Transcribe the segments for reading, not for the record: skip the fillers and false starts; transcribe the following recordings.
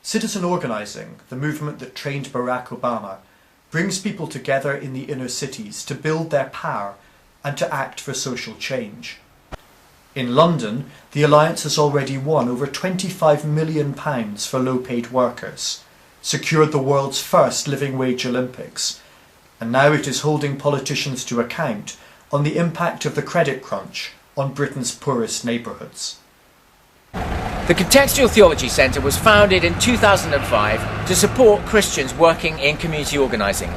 Citizen organising, the movement that trained Barack Obama, brings people together in the inner cities to build their power and to act for social change. In London, the Alliance has already won over £25 million for low-paid workers, secured the world's first living wage Olympics, and now it is holding politicians to account on the impact of the credit crunch on Britain's poorest neighbourhoods. The Contextual Theology Centre was founded in 2005 to support Christians working in community organising.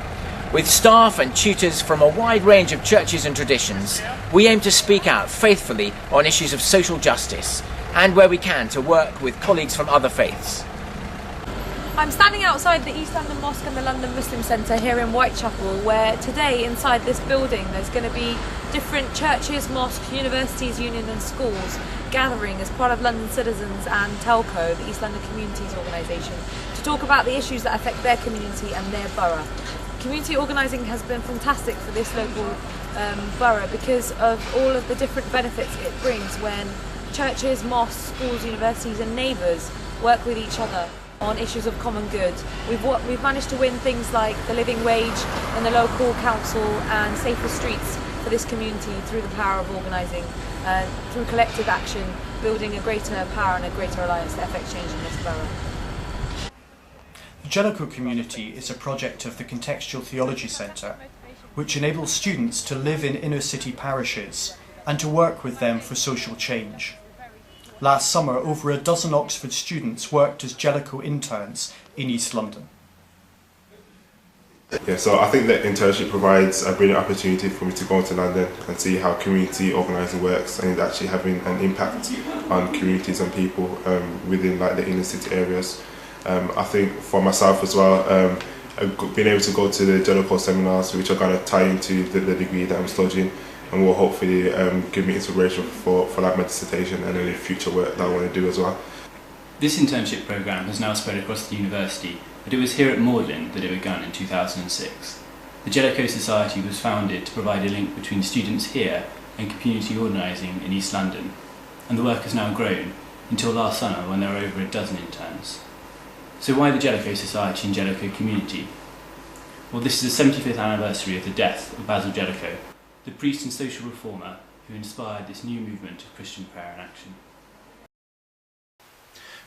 With staff and tutors from a wide range of churches and traditions, we aim to speak out faithfully on issues of social justice and, where we can, to work with colleagues from other faiths. I'm standing outside the East London Mosque and the London Muslim Centre here in Whitechapel, where today inside this building there's going to be different churches, mosques, universities, unions and schools gathering as part of London Citizens and Telco, the East London Communities organisation, to talk about the issues that affect their community and their borough. Community organising has been fantastic for this local borough because of all of the different benefits it brings when churches, mosques, schools, universities and neighbours work with each other on issues of common good. We've managed to win things like the living wage in the local council and safer streets for this community through the power of organising, through collective action, building a greater power and a greater alliance to effect change in this borough. The Jellicoe Community is a project of the Contextual Theology Centre, which enables students to live in inner city parishes and to work with them for social change. Last summer, over a dozen Oxford students worked as Jellicoe interns in East London. Yeah, so I think that internship provides a brilliant opportunity for me to go into London and see how community organising works and actually having an impact on communities and people within like the inner city areas. I think for myself as well, being able to go to the Jellicoe seminars, which are going to tie into the degree that I'm studying, and will hopefully give me inspiration for like my dissertation and any future work that I want to do as well. This internship programme has now spread across the university, but it was here at Magdalen that it began in 2006. The Jellicoe Society was founded to provide a link between students here and community organising in East London, and the work has now grown until last summer when there were over a dozen interns. So why the Jellicoe Society and Jellicoe Community? Well, this is the 75th anniversary of the death of Basil Jellicoe, the priest and social reformer who inspired this new movement of Christian prayer and action.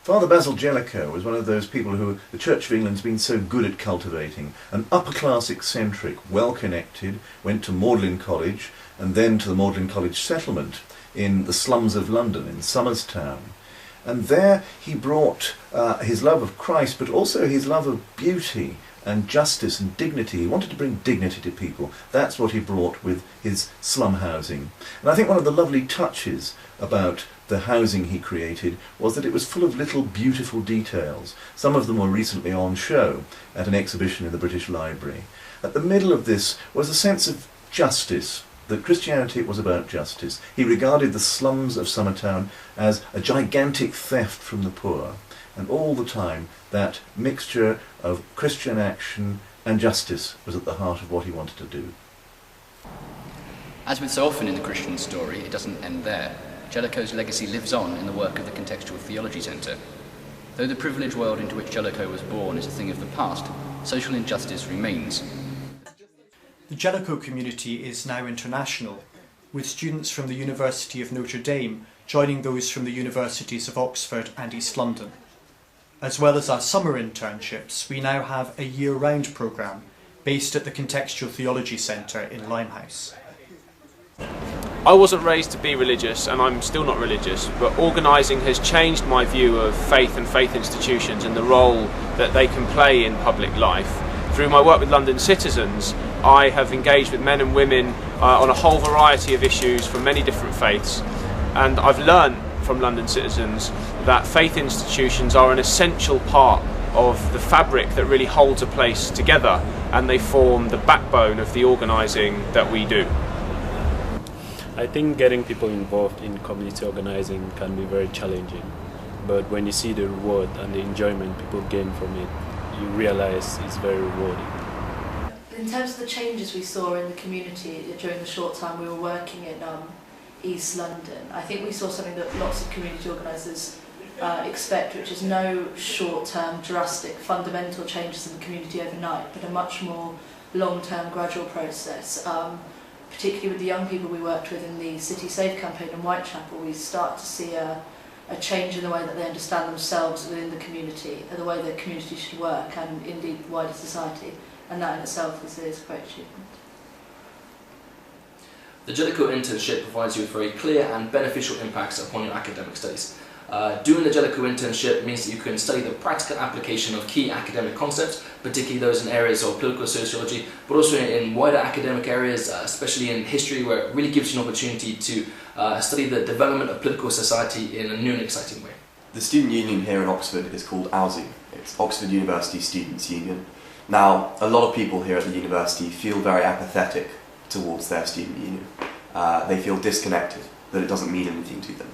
Father Basil Jellicoe was one of those people who the Church of England's been so good at cultivating. An upper-class eccentric, well-connected, went to Magdalen College and then to the Magdalen College settlement in the slums of London, in Somers Town. And there he brought his love of Christ, but also his love of beauty and justice and dignity. He wanted to bring dignity to people. That's what he brought with his slum housing. And I think one of the lovely touches about the housing he created was that it was full of little beautiful details. Some of them were recently on show at an exhibition in the British Library. At the middle of this was a sense of justice, that Christianity was about justice. He regarded the slums of Summertown as a gigantic theft from the poor, and all the time that mixture of Christian action and justice was at the heart of what he wanted to do. As with so often in the Christian story, it doesn't end there. Jellicoe's legacy lives on in the work of the Contextual Theology Centre. Though the privileged world into which Jellicoe was born is a thing of the past, social injustice remains. The Jellicoe Community is now international, with students from the University of Notre Dame joining those from the universities of Oxford and East London. As well as our summer internships, we now have a year-round programme based at the Contextual Theology Centre in Limehouse. I wasn't raised to be religious, and I'm still not religious, but organising has changed my view of faith and faith institutions and the role that they can play in public life. Through my work with London Citizens, I have engaged with men and women on a whole variety of issues from many different faiths, and I've learned from London Citizens that faith institutions are an essential part of the fabric that really holds a place together, and they form the backbone of the organising that we do. I think getting people involved in community organising can be very challenging, but when you see the reward and the enjoyment people gain from it, you realise it's very rewarding. In terms of the changes we saw in the community during the short time we were working in East London, I think we saw something that lots of community organisers expect, which is no short-term, drastic, fundamental changes in the community overnight, but a much more long-term, gradual process. Particularly with the young people we worked with in the City Safe campaign in Whitechapel, we start to see a change in the way that they understand themselves within the community, the way the community should work, and indeed wider society, and that in itself is a great achievement. The Jellicoe internship provides you with very clear and beneficial impacts upon your academic studies. Doing the Jellicoe internship means that you can study the practical application of key academic concepts, particularly those in areas of political sociology, but also in wider academic areas, especially in history, where it really gives you an opportunity to study the development of political society in a new and exciting way. The student union here in Oxford is called OUSU. It's Oxford University Students' Union. Now, a lot of people here at the university feel very apathetic towards their student union. They feel disconnected, that it doesn't mean anything to them.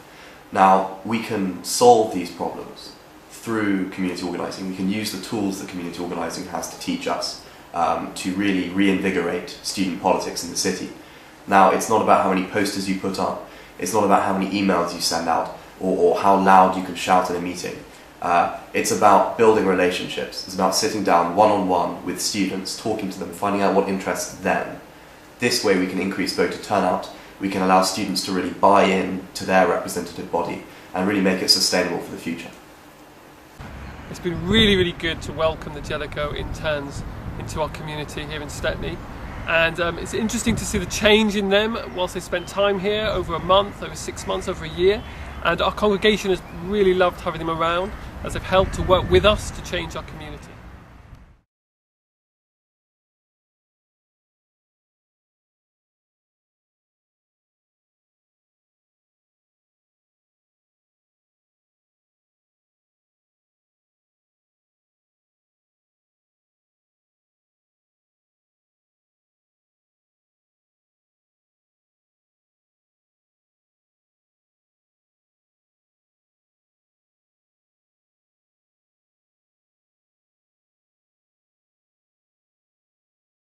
Now, we can solve these problems through community organising. We can use the tools that community organising has to teach us to really reinvigorate student politics in the city. Now, it's not about how many posters you put up, it's not about how many emails you send out, or how loud you can shout in a meeting. It's about building relationships. It's about sitting down one-on-one with students, talking to them, finding out what interests them. This way we can increase voter turnout, we can allow students to really buy in to their representative body and really make it sustainable for the future. It's been really, really good to welcome the Jellicoe interns into our community here in Stepney, and it's interesting to see the change in them whilst they spent time here over a month, over 6 months, over a year, and our congregation has really loved having them around as they've helped to work with us to change our community.